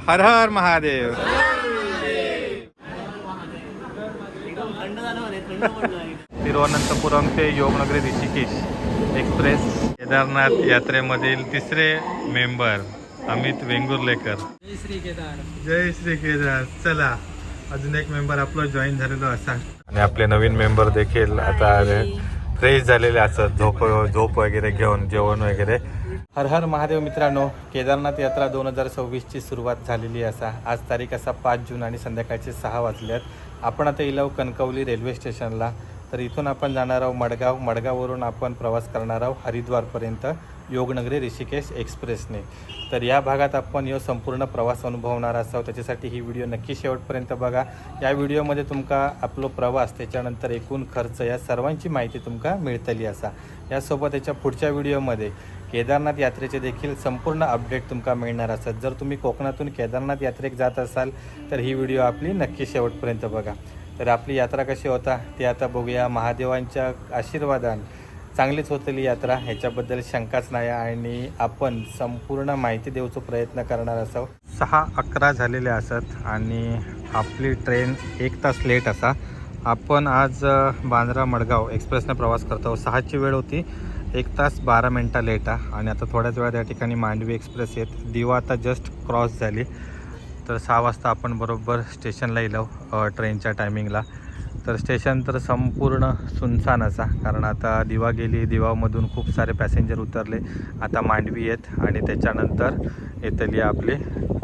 हर हर महादेव. तिरुवनंतपुरम ते योगनगरी ऋषिकेश एक्सप्रेस केदारनाथ यात्रेमधील तिसरे मेंबर अमित वेंगुर्लेकर. जय श्री केदार. जय श्री केदार. चला अजून एक मेंबर आपलं जॉईन झालेलो असा आणि आपले नवीन मेंबर देखील आता फ्रेश झालेले असत. झोप वगैरे घेऊन जेवण वगैरे. हर हर महादेव मित्रांनो, केदारनाथ यात्रा 2026ची सुरुवात झालेली असा. आज तारीख असा 5 जून आणि संध्याकाळचे 6 वाजल्यात. आपण आता इलाव कणकवली रेल्वे स्टेशनला. तर इथून आपण जाणार आहोत मडगाव. मडगाववरून आपण प्रवास करणार आहोत हरिद्वारपर्यंत योगनगरी ऋषिकेश एक्सप्रेसने. तर या भागात आपण यो संपूर्ण प्रवास अनुभवणार आहोत. त्याच्यासाठी ही व्हिडिओ नक्की शेवटपर्यंत बघा. या व्हिडिओमध्ये तुमका आपलो प्रवास त्याच्यानंतर एकूण खर्च या सर्वांची माहिती तुमका मिळतली असा. यासोबत याच्या पुढच्या व्हिडिओमध्ये केदारनाथ यात्रेचे देखील संपूर्ण अपडेट तुमका मिळणार असतात. जर तुम्ही कोकणातून केदारनाथ यात्रेक जात असाल तर ही व्हिडिओ आपली नक्की शेवटपर्यंत बघा. तर आपली यात्रा कशी होता ते आता बघूया. महादेवांच्या आशीर्वादान चांगलीच होतली यात्रा, ह्याच्याबद्दल शंकाच नाही. आणि आपण संपूर्ण माहिती देऊचा प्रयत्न करणार असो. 6:11 झालेले असत आणि आपली ट्रेन 1 तास लेट असा. आपण आज बांद्रा मडगाव एक्सप्रेसने प्रवास करतो. 6ची वेळ होती, 1 तास 12 मिनटं लेट आहे. आणि आता थोड्याच वेळात या ठिकाणी मांडवी एक्सप्रेस येत. दिवा आता जस्ट क्रॉस झाली. तर 6 वाजता आपण बरोबर स्टेशनला येलो ट्रेनच्या टायमिंगला. तर स्टेशन तर संपूर्ण सुनसान असा, कारण आता दिवा गेली, दिवामधून खूप सारे पॅसेंजर उतरले. आता मांडवी येत आणि त्याच्यानंतर येतली आपली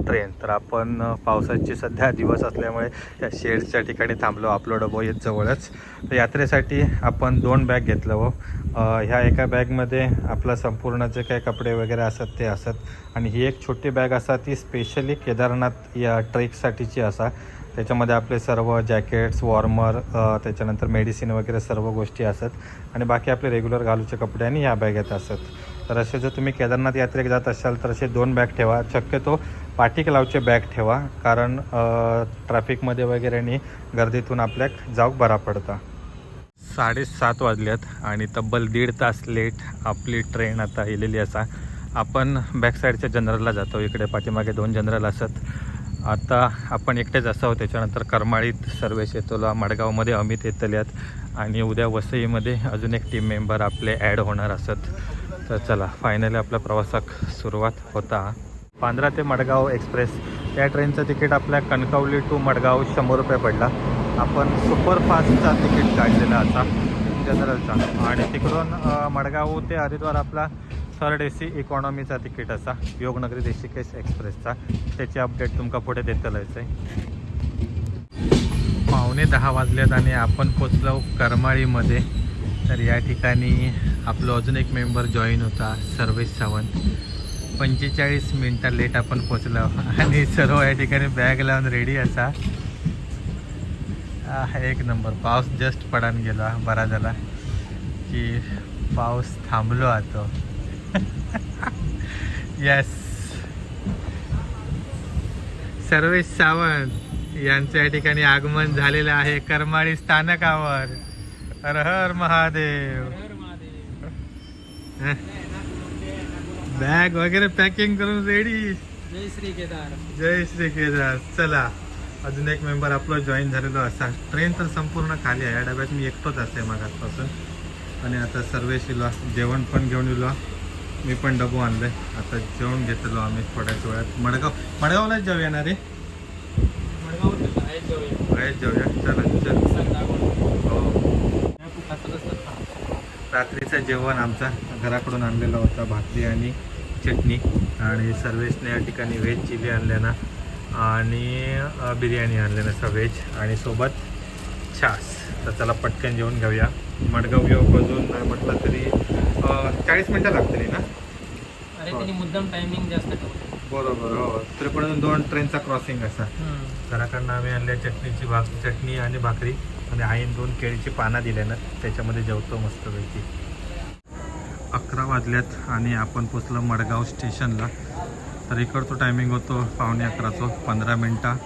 ट्रेन. तर आपण पावसाची सध्या दिवस असल्यामुळे या शेड्सच्या ठिकाणी थांबलो. आपलं डबो येत जवळच. तर यात्रेसाठी आपण 2 बॅग घेतलं व ह्या एका बॅगमध्ये आपलं संपूर्ण जे काही कपडे वगैरे असत ते असत. आणि ही एक छोटी बॅग असा, ती स्पेशली केदारनाथ या ट्रेकसाठीची असा. त्याच्यामध्ये आपले सर्व जॅकेट्स, वॉर्मर, त्याच्यानंतर मेडिसिन वगैरे सर्व गोष्टी असत. आणि बाकी आपले रेग्युलर घालूचे कपडे आणि ह्या बॅगेत असत. तर असे जर तुम्ही केदारनाथ यात्रेक जात असाल तर असे 2 बॅग ठेवा. शक्यतो पाटिक लावचे बॅग ठेवा, कारण ट्रॅफिकमध्ये वगैरे आणि गर्दीतून आपल्याक जाऊक बरा पडता. 7:30 वाजल्यात आणि तब्बल 1.5 तास लेट आपली ट्रेन आता येलेली असा. आपण बॅक साईडच्या जनरलला जातो. इकडे पाठीमागे 2 जनरल असत. आता आपण एकटेच असावं. त्याच्यानंतर करमाळीत सर्वेश येतोला, मडगावमध्ये अमित येतल्यात आणि उद्या वसईमध्ये अजून एक टीम मेंबर आपले ॲड होणार असत. तर चला फायनली आपल्या प्रवासाक सुरुवात होता. बांद्रा ते मडगाव एक्सप्रेस या ट्रेनचं तिकीट आपल्या कणकवली टू मडगाव 100 रुपये पडला. आपण सुपरफास्टचा तिकीट काढलेला असा जनरलचा. आणि तिकडून मडगाव ते हरिद्वार आपला 3rd AC इकॉनॉमीचा तिकीट असा योगनगरी ऋषिकेश एक्सप्रेसचा. त्याची अपडेट तुमका पुढे देतलंच आहे. 9:45 वाजल्यात आणि आपण पोचलो करमाळीमध्ये. तर या ठिकाणी आपलं अजून एक मेंबर जॉईन होता, सर्वेश सावंत. 45 मिनटं लेट आपण पोचलो आणि सर्व या ठिकाणी बॅग लावून रेडी असा. एक नंबर. पाऊस जस्ट पडान गेला. बरा झाला की पाऊस थांबलो आता. यस, सर्वेश सावंत यांचं या ठिकाणी आगमन झालेलं आहे करमाळी स्थानकावर. हर हर महादेव. बॅग वगैरे पॅकिंग करून रेडी. जय श्री केदार. जय श्री केदार. चला अजून एक मेंबर आपलं जॉईन झालेलो असा. ट्रेन तर संपूर्ण खाली आहे. या डब्यात मी एकटोच असते मागासपासून. आणि आता सर्वेश इलो, जेवण पण घेऊन इलो. मी पण डबो आणलं आहे. आता जेवण घेतलो आम्ही थोड्याच वेळात. मडगावलाच जाऊया ना रे. आहेत जाऊया. चला चल. हो, रात्रीचं जेवण आमचा घराकडून आणलेला होता, भाकरी आणि चटणी. आणि सर्वेशने या ठिकाणी व्हेज चिली आणल्या आणि बिर्याणी आणल्या ना व्हेज, आणि सोबत छास. तर चला पटकन जेवण घेऊया. मडगाव येऊ बाजून म्हटलं तरी 40 मिनटं लागतली ना. अरे त्यांनी मुद्दाम टायमिंग जास्त ठेवतो. बरोबर. हो, तरीपर्यंत 2 ट्रेनचा क्रॉसिंग असा. घराकडनं आम्ही आणल्या चटणी आणि भाकरी. आणि आईन 2 केळीची पानं दिल्या ना, त्याच्यामध्ये जेवतो मस्तपैकी. 11 वाजल्यात आणि आपण पोचलो मडगाव स्टेशनला. तर इकडचं टायमिंग होतो 11:15. 15 मिनटं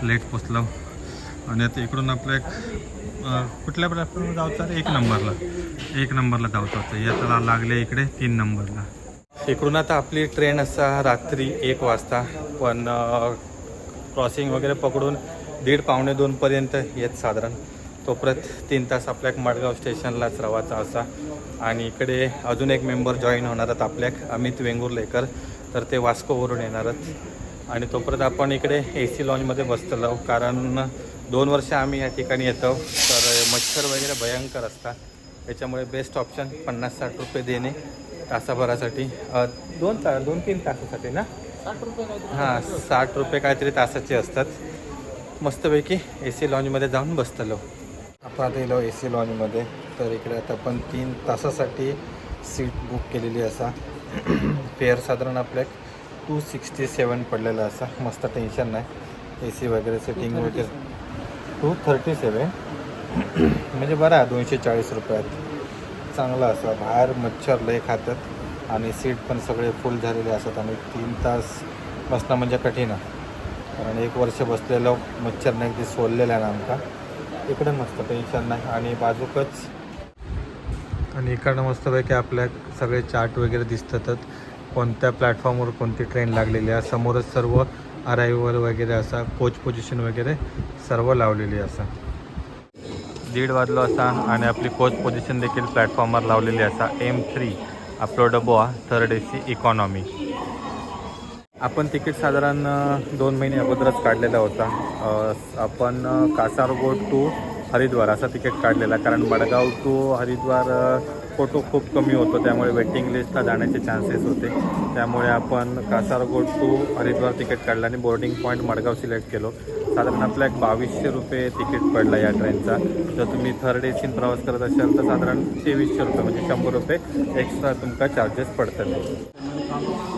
लेट पोचलो. आणि आता इकडून आपलं एक कुठल्या प्लॅटफॉर्मला जायचं आहे? 1 नंबरला जायचं होतं. याला लागले इकडे 3 नंबरला. इकडून आता आपली ट्रेन असा रात्री 1 वाजता. पण क्रॉसिंग वगैरे पकडून 1:30-1:45 येत साधारण. तोपर्यंत 3 तास आपल्या मडगाव स्टेशनलाच रवाचा असा. आणि इकडे अजून एक मेंबर जॉईन होणार आहेत आपल्या, अमित वेंगुर्लेकर, तर ते वास्कोवरून येणार आहेत. आणि तोपर्यंत आपण इकडे AC लॉन्जमध्ये बसतो, कारण 2 वर्ष आम्ही या ठिकाणी येतो, तर मच्छर वगैरे भयंकर असतात. त्याच्यामुळे बेस्ट ऑप्शन 50-60 रुपये देणे तासाभरासाठी, 2-3 तासासाठी ना. 60 रुपये काहीतरी. हां, 60 रुपये काहीतरी तासाचे असतात. मस्तपैकी AC लॉन्जमध्ये जाऊन बसतलो आपण. आता येलो AC लॉन्जमध्ये, तर इकडे आता आपण 3 तासासाठी सीट बुक केलेली असा. फेअर साधारण आपल्या 267 पडलेला असा. मस्त टेन्शन नाही, AC वगैरे सेटिंग वगैरे. 237 म्हणजे बरं आहे, 240 रुपयात चांगला असा. बाहेर मच्छर लय खातात आणि सीट पण सगळे फुल झालेले असतात. आणि 3 तास बसणं म्हणजे कठीण आहे, कारण 1 वर्ष बसलेलं मच्छर नाही ते सोललेलं आहे ना आमका. इकडं मस्त टेन्शन नाही. आणि बाजूकच आणि इकडनं मस्तपैकी आपल्या सगळे चार्ट वगैरे दिसतातच, कोणत्या प्लॅटफॉर्मवर कोणती ट्रेन लागलेली आहे. समोरच सर्व अरायवल वगैरे असा, कोच पोझिशन वगैरे सर्व लावलेली असा. 1:30 वाजलो असा आणि आपली कोच पोझिशन देखील प्लॅटफॉर्मवर लावलेली असा. M3 आपलो डबो हा 3rd AC इकॉनॉमी. आपण तिकीट साधारण 2 महिने अगोदरच काढलेला होता. आपण कासारगोड टू हरिद्वार असा तिकीट काढलेला, कारण मडगाव टू हरिद्वार फोटो खूप कमी होतो, त्यामुळे वेटिंग लिस्टला जाण्याचे चान्सेस होते. त्यामुळे आपण कासारगोड टू हरिद्वार तिकीट काढलं आणि बोर्डिंग पॉईंट मडगाव सिलेक्ट केलो. साधारण आपल्या 2200 रुपये तिकीट पडला या ट्रेनचा. जर तुम्ही 3rd AC प्रवास करत असाल तर साधारण 2300 रुपये, म्हणजे 100 रुपये एक्स्ट्रा तुमका चार्जेस पडतात.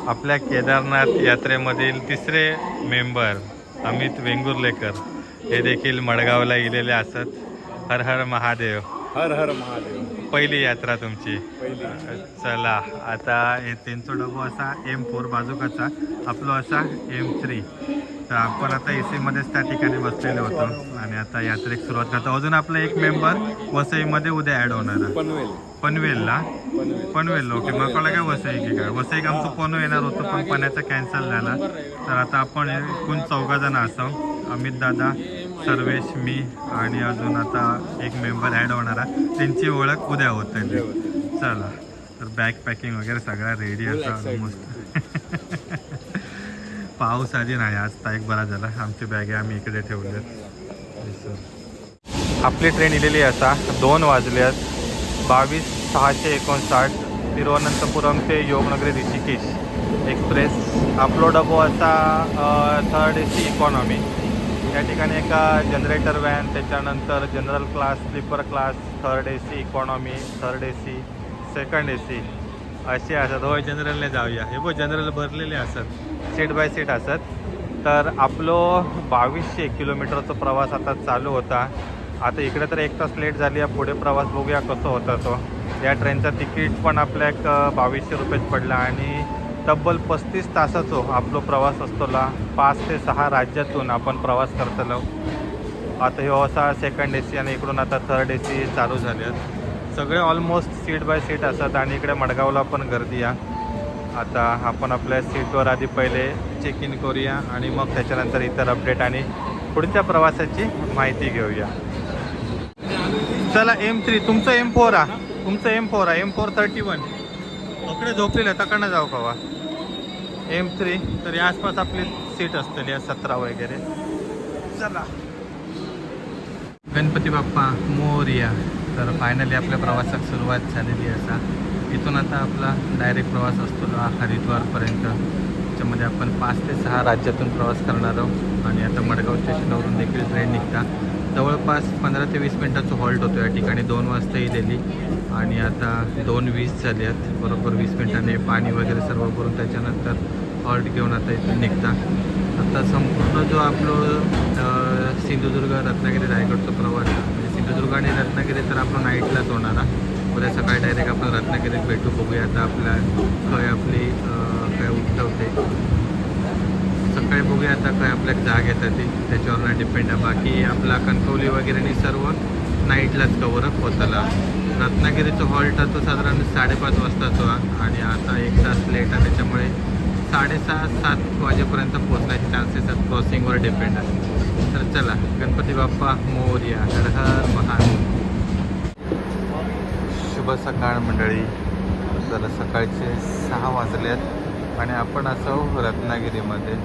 आपल्या केदारनाथ यात्रेमधील 3रे मेंबर अमित वेंगुर्लेकर हे देखील मडगावला गेलेले असत. हर हर महादेव. हर हर महादेव. पहिली यात्रा तुमची. पहिली. चला आता हे त्यांचा डबो असा M4 बाजूकाचा, आपलो असा M3. तर आपण आता AC मध्येच त्या ठिकाणी बसलेले होतो आणि आता यात्रेक सुरुवात करतो. अजून आपला एक मेंबर वसईमध्ये उद्या ॲड होणार आहे. पनवेलला. पनवेल. ओके, मग कळलं काय वसई की काय. वसईक आमचं पनवेल येणार होतं, पण पाण्याचा कॅन्सल झाला. तर आता आपण एकूण 4 जण असो, अमित दादा, सर्वेश, मी आणि अजून आता एक मेंबर ॲड होणार आहे. त्यांची ओळख उद्या होत आहे. चला, तर बॅग पॅकिंग वगैरे सगळा रेडी असा ऑलमोस्ट. पाऊस आधी नाही आज, ताईक बरा झाला. आमची बॅगे आम्ही इकडे ठेवले. आपली ट्रेन इलेली असा 2 वाजल्यात. 22:659 तिरुवनंतपुरम ते योगनगरी ऋषिकेश एक्सप्रेस. आपलो डबो असा 3rd AC इकॉनॉमी. या ठिकाणी एका जनरेटर व्हॅन, त्याच्यानंतर general class, sleeper class, 3rd AC economy, 3rd AC, 2nd AC असे असतात. होय, जनरलने जाऊया. हे बघ, जनरल भरलेले असतात, सीट बाय सीट असतात. तर आपलो 2200 किलोमीटरचा प्रवास आता चालू होता. आता इकडे तर 1 तास लेट झाली आहे. पुढे प्रवास बघूया कसं होता तो. या ट्रेनचा तिकीट पण आपल्या 2200 रुपयेच पडला आणि तब्बल 35 तासाचो आपलो प्रवास असतोला. 5 ते 6 राज्यातून आपण प्रवास करतलो. आता हे असा 2nd AC आणि इकडून आता 3rd AC चालू झाले आहेत. सगळे ऑलमोस्ट सीट बाय सीट असतात आणि इकडे मडगावला पण गर्दी आहे. आता आपण आपल्या सीटवर आधी पहिले चेक इन करूया आणि मग त्याच्यानंतर इतर अपडेट आणि पुढच्या प्रवासाची माहिती घेऊया. चला, M3 तुमचं M4 आहे. तुमचं M4 आहे. M4 31 इकडे झोपलेलं तकडनं जाऊ कवा. M3 तर या आसपास आपली सीट असते या 17 वगैरे. चला, गणपती बाप्पा मोरया. तर फायनली आपल्या प्रवासात सुरुवात झालेली असा. इथून आता आपला डायरेक्ट प्रवास असतो हरिद्वारपर्यंत. त्याच्यामध्ये आपण 5 ते 6 राज्यातून प्रवास करणार आहोत. आणि आता मडगाव स्टेशनवरून देखील ट्रेन निघता. जवळपास 15 ते 20 मिनटाचं हॉल्ट होतो या ठिकाणी. 2 वाजता येलेली आणि आता 2:20 झाले आहेत. बरोबर 20 मिनटाने पाणी वगैरे सर्व करून त्याच्यानंतर हॉल्ट घेऊन आता इथून निघता. आता संपूर्ण जो आपलं सिंधुदुर्ग, रत्नागिरी, रायगडचा प्रवास, म्हणजे सिंधुदुर्ग आणि रत्नागिरी तर आपलं नाईटलाच होणार. उद्या सकाळी डायरेक्ट आपण रत्नागिरीत भेटू. बघूया आता आपल्या काय आपली काय उठवते. सकाळी बघूया आता काय आपल्या जाग येतात ती, त्याच्यावर डिपेंड आहे. बाकी आपला कणकवली वगैरे सर्व नाईटलाच कवरअप होताला. रत्नागिरीचं हॉल्ट तो साधारण 5:30 वाजताच आणि आता 1 तास लेट आहे. त्याच्यामुळे 6:30-7 वाजेपर्यंत पोहोचण्याचे चान्सेस आहेत. क्रॉसिंगवर डिपेंड आहे. तर चला, गणपती बाप्पा मोरया, हर हर महादेव. शुभ सकाळ मंडळी. तर सकाळचे 6 वाजलेत आणि आपण असो रत्नागिरीमध्ये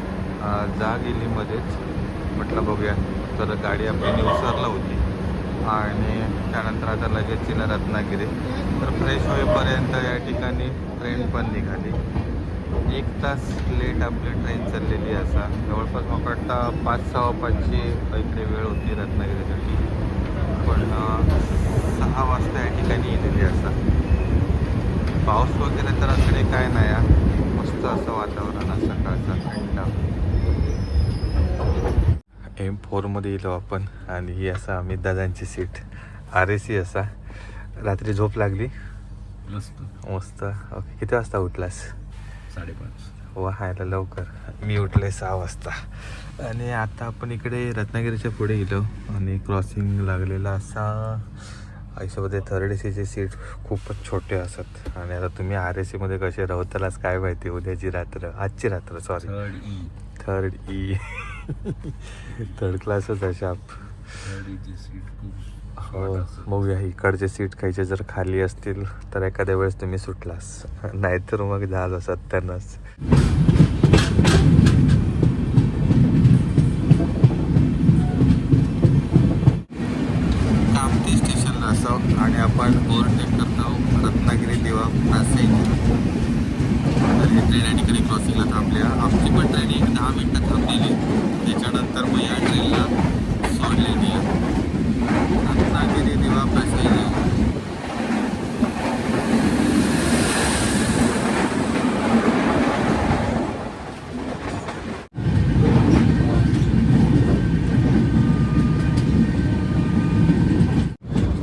जागिलीमध्येच. म्हटलं बघूया, तर गाडी आपली न्यूसरला होती आणि त्यानंतर आता लगेच तिला रत्नागिरी. तर फ्रेश होईपर्यंत या ठिकाणी ट्रेन पण निघाली. 1 तास लेट आपली ट्रेन चाललेली असा. जवळपास मला वाटतं 5-6:15ची इकडे वेळ होती रत्नागिरीसाठी, पण 6 वाजता या ठिकाणी येलेली असा. पाऊस वगैरे तर इकडे काय नाही आहे, मस्त असं वातावरण आहे सकाळचा थंड. M4मध्ये येलो आपण आणि ही असा अमित दादांची सीट RAC असा. रात्री झोप लागली मस्त. ओके, किती वाजता उठलास? 5:30. वा, हायला लवकर. मी उठले 6 वाजता. आणि आता आपण इकडे रत्नागिरीच्या पुढे गेलो आणि क्रॉसिंग लागलेला असा. आयुष्यामध्ये थर्ड ACची सीट खूपच छोटे असतात आणि आता तुम्ही RACमध्ये कसे राहतालाच काय माहिती. उद्याची रात्र, आजची रात्र, सॉरी, थर्ड E. थर्ड क्लासच अशा. हो, बघूया इकडचे सीट खायचे जर खाली असतील तर एखाद्या वेळेस तुम्ही सुटलास, नाहीतर मग झालं सत्यानंच. कामठी स्टेशनला असावं आणि आपण ओव्हरटेक करतो रत्नागिरी दिवा पॅसेंजर. तर ही ट्रेन या ठिकाणी क्रॉसिंगला थांबल्या. आमची पण ट्रेन 10 मिनटं थांबलेली, त्याच्यानंतर मग या ट्रेनला सोडलेली आहे. रत्नागिरी दिवा पॅसेंजर.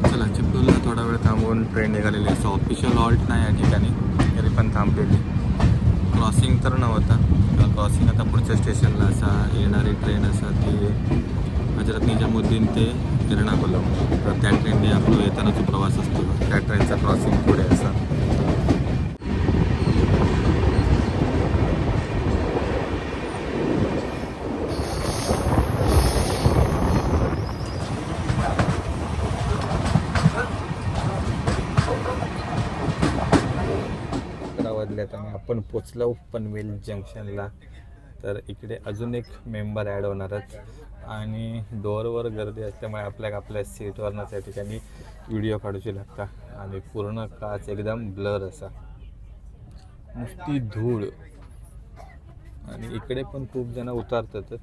चला, चिपळूणला थोडा वेळ थांबवून ट्रेन निघालेली असं. ऑफिशियल हॉल्ट नाही या ठिकाणी, तरी पण थांबलेली. क्रॉसिंग तर नव्हता, क्रॉसिंग आता पुढच्या स्टेशनला असा. येणारी ट्रेन असा ती हजरत निजामुद्दीन ते एर्नाकुलम. तर त्या ट्रेनने आपला येतानाचा प्रवास असतो, त्या ट्रेनचा क्रॉसिंग पुढे असा. आणि आपण पोचलो पनवेल जंक्शनला. तर इकडे अजून एक मेंबर ॲड होणार आहेत आणि डोअरवर गर्दी असल्यामुळे आपल्या सीटवरनं त्या ठिकाणी व्हिडिओ काढूची लागता आणि पूर्ण काच एकदम ब्लर असा, नुसती धूळ. आणि इकडे पण खूप जण उतारतात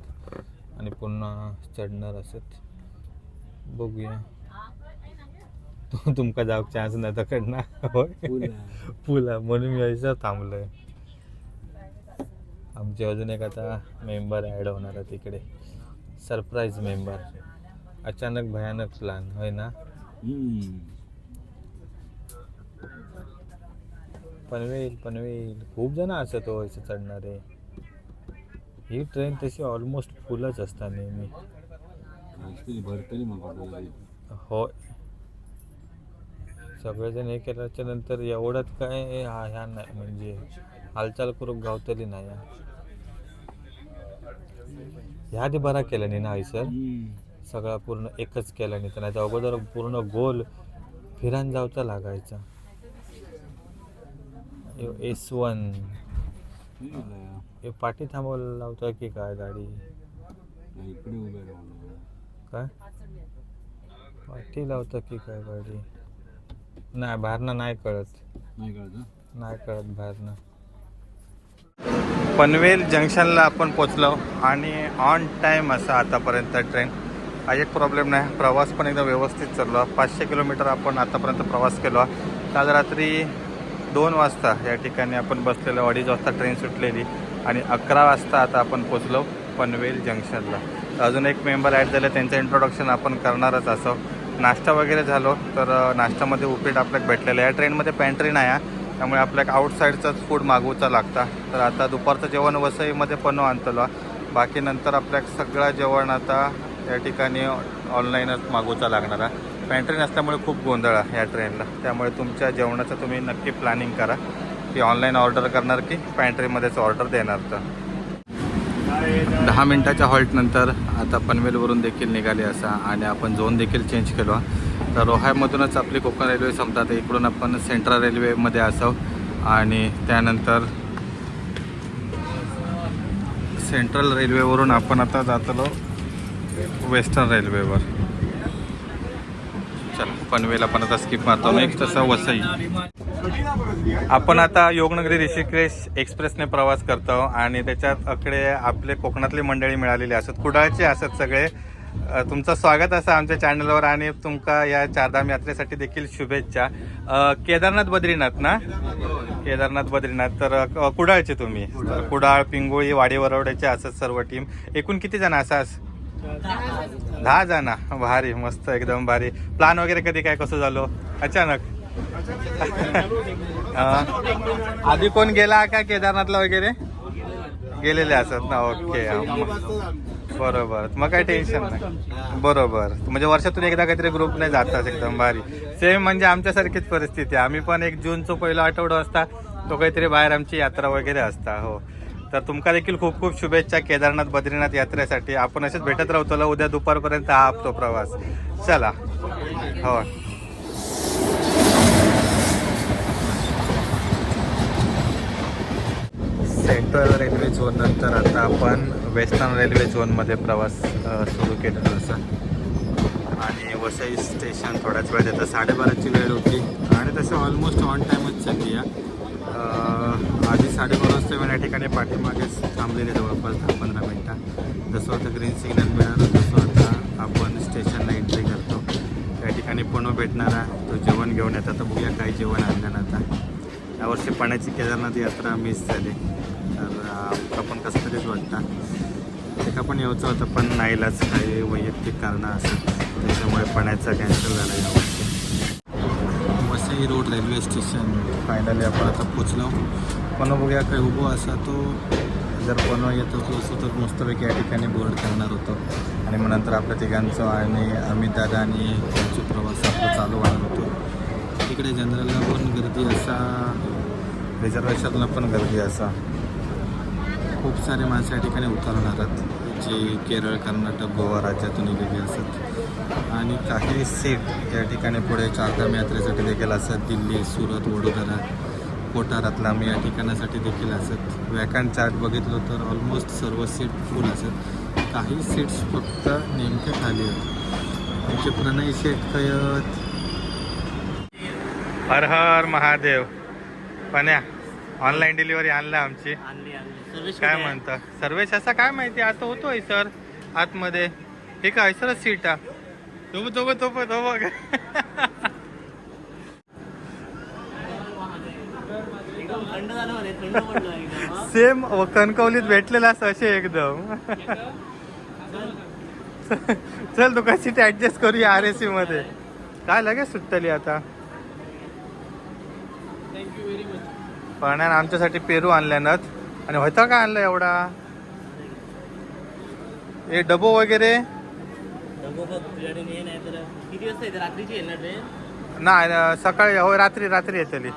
आणि पुन्हा चढणार असत. बघूया, तुमका जाऊ चान्स नाही तर कडणार. पुला म्हणून मी असं थांबलोय. आमचे अजून एक आता मेंबर ॲड होणार आहे तिकडे, सरप्राईज मेंबर. अचानक भयानक प्लॅन होय ना. पनवेल खूप जण असत हो असं चढणारे. ही ट्रेन तशी ऑलमोस्ट फुलच असता नेहमी. हो, सगळेजण हे केल्याच्या नंतर एवढंच काय ह्या नाही, म्हणजे हालचाल करून गावतली नाही. ह्या आधी बरा केला नाही ना सर, सगळा पूर्ण एकच केला नाही तर. नाही तर अगोदर पूर्ण गोल फिरान जावचा लागायचा. S1 हे पाठी थांबवलं लावतोय की काय गाडी? काय पाठी लावतं की काय गाडी? नाही, बाहेरनं नाही कळत बाहेरनं. पनवेल जंक्शनला आपण पोचलो आणि ऑन टाईम असा आतापर्यंत ट्रेन. हा एक प्रॉब्लेम नाही, प्रवास पण एकदम व्यवस्थित चाललो. 500 किलोमीटर आपण आतापर्यंत प्रवास केला. काल रात्री 2 वाजता या ठिकाणी आपण बसलेलो, 2:30 वाजता ट्रेन सुटलेली आणि 11 वाजता आता आपण पोचलो पनवेल जंक्शनला. अजून एक मेंबर ॲड झाले, त्यांचं इंट्रोडक्शन आपण करणारच असो. नाश्ता वगैरे झालो, तर नाश्त्यामध्ये उपीट आपल्याला भेटलेलं. या ट्रेनमध्ये पॅन्ट्री नाही आहे, त्यामुळे आपल्याला आउटसाईडचंच फूड मागवूचा लागता. तर आता दुपारचं जेवण वसईमध्ये पण आणतलो, बाकी नंतर आपल्याला सगळं जेवण आता या ठिकाणी ऑनलाईनच मागवूचा लागणार आहे. पॅन्ट्री नसल्यामुळे खूप गोंधळ आहे या ट्रेनला, त्यामुळे तुमच्या जेवणाचं तुम्ही नक्की प्लॅनिंग करा. की ऑनलाईन ऑर्डर करणार की पॅन्ट्रीमध्येच ऑर्डर देणार. तर 10 मिनटाच्या हॉल्टनंतर आता पनवेलवरून देखील निघाले असा आणि आपण झोन देखील चेंज केलो. तर रोहामधूनच आपली कोकण रेल्वे संपतात. इकडून आपण सेंट्रल रेल्वेमध्ये असाव आणि त्यानंतर सेंट्रल रेल्वेवरून आपण आता जातलो वेस्टर्न रेल्वेवर. चल पनवेल आपण आता स्किप मारतो. नेक्स्ट असा वसई. आपण आता योगनगरी ऋषिकेश एक्सप्रेसने प्रवास करतो आणि त्याच्यात अकडे आपले कोकणातली मंडळी मिळालेली असतात, कुडाळचे असतात सगळे. तुमचं स्वागत असं आमच्या चॅनलवर आणि तुमका या चारधाम यात्रेसाठी देखील शुभेच्छा. केदारनाथ बद्रीनाथ ना, केदारनाथ बद्रीनाथ. तर कुडाळचे तुम्ही. तर कुडाळ, पिंगोळी, वाडी वरवड्याचे असतात सर्व टीम. एकूण किती जण असास? 10 जण. भारी, मस्त, एकदम भारी. प्लॅन वगैरे कधी काय कसं झालो अचानक? आधी कोण गेला का केदारनाथला वगैरे? गेलेले असत ना. ओके, बरोबर. मग काही टेन्शन नाही. बरोबर, म्हणजे वर्षातून एकदा काहीतरी ग्रुपने जातात. एकदम भारी. सेम म्हणजे आमच्यासारखीच परिस्थिती. आम्ही पण 1 जूनचा पहिला आठवडा असता तो काहीतरी बाहेर आमची यात्रा वगैरे असता. हो, तर तुमका देखील खूप खूप शुभेच्छा केदारनाथ बद्रीनाथ यात्रेसाठी. आपण असेच भेटत राहतो. उद्या दुपारपर्यंत हा तो प्रवास. चला. हो, सेंट्रल रेल्वे झोन नंतर आता आपण वेस्टर्न रेल्वे झोनमध्ये प्रवास सुरू केलेला असा. आणि वसई स्टेशन थोड्याच वेळ देतं. 12:30ची वेळ होती आणि तसं ऑलमोस्ट ऑन टाईमच चालली आहे. आधी 12:30 वाजता मी या ठिकाणी पाठीमागेच थांबलेले जवळपास 10-15 मिनटं. जसं आता ग्रीन सिग्नल मिळालं तसं आता आपण स्टेशनला एंट्री करतो. त्या ठिकाणी पुन्हा भेटणारा तो जेवण घेऊन येतात. तर बघूया काही जेवण आणलं ना. आता यावर्षी पाण्याची केदारनाथ यात्रा मिस झाली. तर आपण कसं तरीच वाटतं. एका पण यायचं होतं पण नाईलाज काही वैयक्तिक कारणं असतात, त्याच्यामुळे पाण्याचा कॅन्सल झाला यावर्षी. Vasai road railway station finally आपण आता पोचलो. पण बघूया काही उभं असा तो. जर पण येत असलो तर मस्तपैकी या ठिकाणी बोर्ड करणार होतो आणि मग नंतर आपल्या तिघांचं आणि अमित दादा आणि त्यांचा प्रवास आपला चालू होणार होतो. इकडे जनरलला पण गर्दी असा, रिझर्वेशनला पण गर्दी असा. खूप सारे माणसं या ठिकाणी उतरणार आहेत जे केरळ, कर्नाटक, गोवा राज्यातून गेलेली असतात. आणि काही सीट या ठिकाणी पुढे चारधाम यात्रेसाठी देखील असतात. दिल्ली, सुरत, वडोदरा, कोटा, रतलाम या ठिकाणासाठी देखील असतात. वॅकंट चार्ट बघितलं तर ऑलमोस्ट सर्व सीट फुल असतात. काही सीट्स फक्त नेमके खाली आहेत. आमचे प्रणय शेट कयत. हर हर महादेव. पण्या ऑनलाईन डिलिव्हरी आणला आमची. काय म्हणता सर्वेश? असा काय माहिती. आता होतोय सर आतमध्ये. हे काय सर सीट आहे. तो बघ. सेम कणकवलीत भेटलेला असे एकदम. चल तू कशी सीट ऍडजस्ट करूया RAC मध्ये. काय लगेच सुटतली आता. पण आमच्यासाठी पेरू आणल्यानंच. आणि होता काय आणलं एवढा? हे डबो वगैरे नाही. सकाळी हो, रात्री येतली.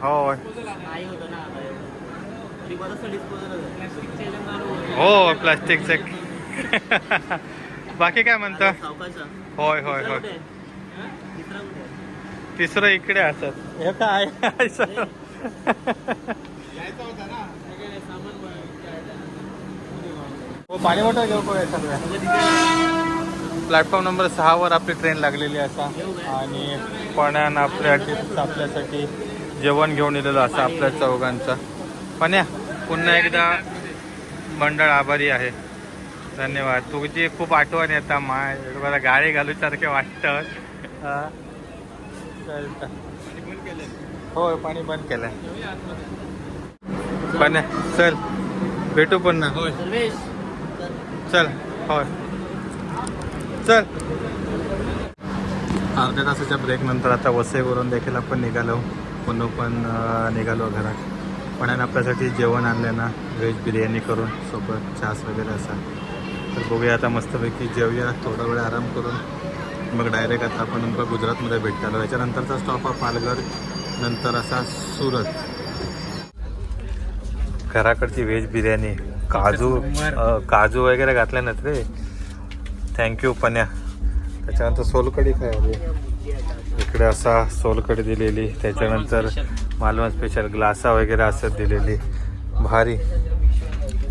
हो हो, प्लास्टिकचे. बाकी काय म्हणतं? होय होय होय. तिसरं इकडे असत. हे काय हो, पाणी बॉटल घेऊ का सगळ्या? प्लॅटफॉर्म नंबर 6 वर आपली ट्रेन लागलेली असा. आणि पण्यान आपल्यासाठी जेवण घेऊन येलेलं असं आपल्या चौघांचं. पण्या पुन्हा एकदा मंडळ आभारी आहे. धन्यवाद. तुझी खूप आठवण येतात. मला गाडी घालूसारखे वाटतं. हो, पाणी बंद केलंय. पण चल भेटू पुन्हा. होय चल. होय चल. अर्ध्या तासाच्या ब्रेक नंतर आता वसईवरून देखील आपण निघालो. पुन्हा पण निघालो घरात. पण आपल्यासाठी जेवण आणलं ना, व्हेज बिर्याणी करून सोबत छास वगैरे असा. तर बघूया आता मस्तपैकी जेवूया, थोडा वेळ आराम करून मग डायरेक्ट आता आपण गुजरातमध्ये भेटतो. याच्यानंतरचा स्टॉप हा पालघर. नंतर असा सुरत. घराकडची व्हेज बिर्याणी, काजू वगैरे घातले ना रे. थँक्यू पन्या. त्याच्यानंतर सोलकढी खायली. इकडे असा सोलकढी दिलेली. त्याच्यानंतर मालवण स्पेशल ग्लासा वगैरे असं दिलेली. भारी